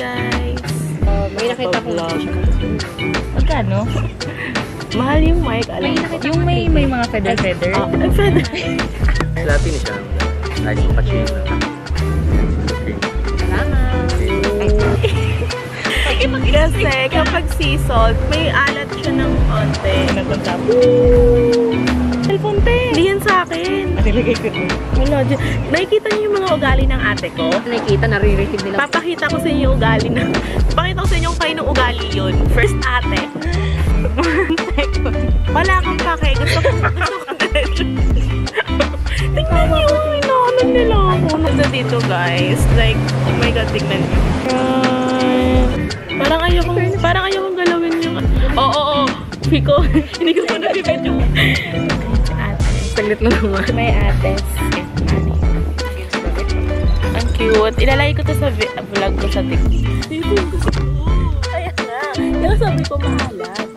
guys. May nakita ko lang. Magkano? Mahal yung mic. Yung may mga feather. Feather. Latin siya. Nice cappuccino. Salamat. Kasi kapag sea salt, may alat siya ng konti. Cellphone te. Hindi yan sa akin. Nilagay ko ito. Wala, nakikita niyo yung mga ugali ng ate ko? Nakikita, nare-receive nila. Papakita ko sa inyo yung ugali ng... Pakita ko sa inyo kung kayo ng ugali yun. First ate. Wala kang pake. Gusto ko tingnan niyo. Inaano nila ako. Nasa dito guys. Like, oh my god, tingnan niyo. Parang ayokong galawin yung... Oo. Pico. Hindi ko pa nabibit yung... Saglit lang naman. May ates. Ang cute. Ilalagay ko to sa vlog ko sa TikTok. Kaya nga. Kaya sabi ko mahalat.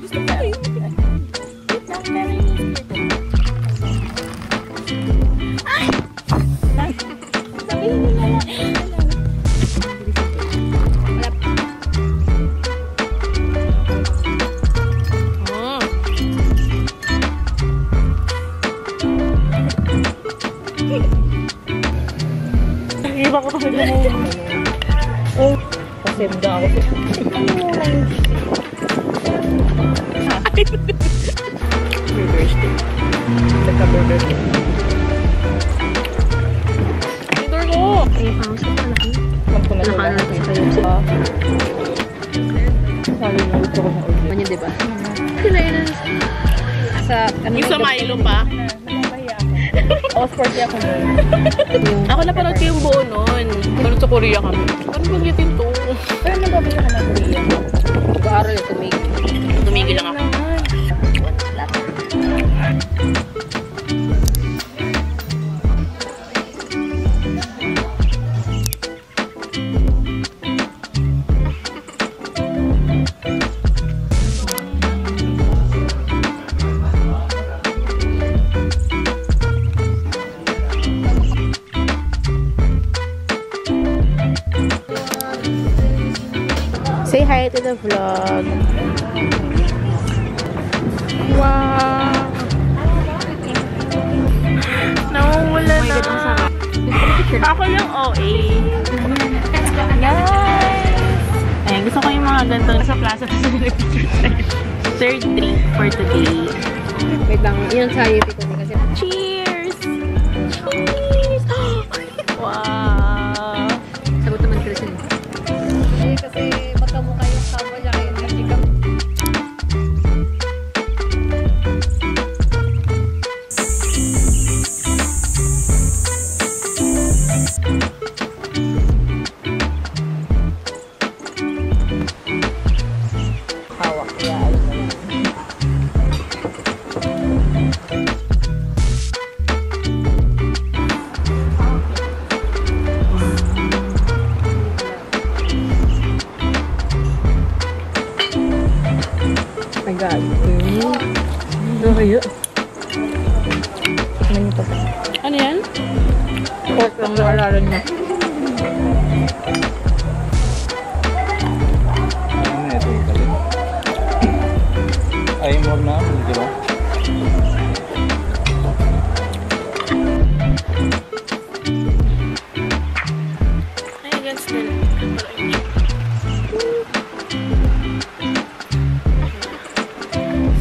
Gusto ko yun. Wait lang. Ay! Sabihin nila lang. Iba ko talaga mo. Oh, pasemda ako. Burger stick. Nagka-burger stick. Burger ko! Ay, pangos ko pala kayo. Magpunod ko lang. Sabi mo, gusto ko na ulit. Manya, diba? Sila yun sa... Yung sa Milo pa? Ako sporty ako nun. Ako napanood ko yung buo nun. Nanood sa Korea kami. Ano ba ulitin to? Pero nababasa ka ng Korea. Pag-aaral yung tumigil. Tumigil lang ako. Say hi to the vlog. Wow! Nawawala na. Ako yung OA. Guys! Ayan, gusto ko yung mga ganito sa plaza sa third trip for today. Wait lang, yun sa YouTube ko kasi. Cheers! Cheers! Wow! Sagot naman ko rin. Kasi magkamukha yung kampo niya kayo kasi hawak niya. Ayun na lang. my god. Ano kayo? Tikman niyo pa. Ano yan? Pork lang naalala niya. Ano na ito? Ayaw mo na, di ba? Ay, against nila.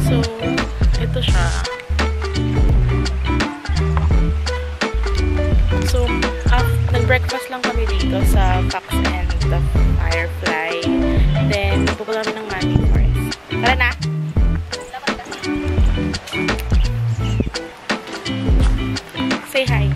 So, ito siya. So, nag-breakfast lang kami dito sa Fox and the Firefly. Then, pupunta kami ng Manny Forest. Tara na! Say hi!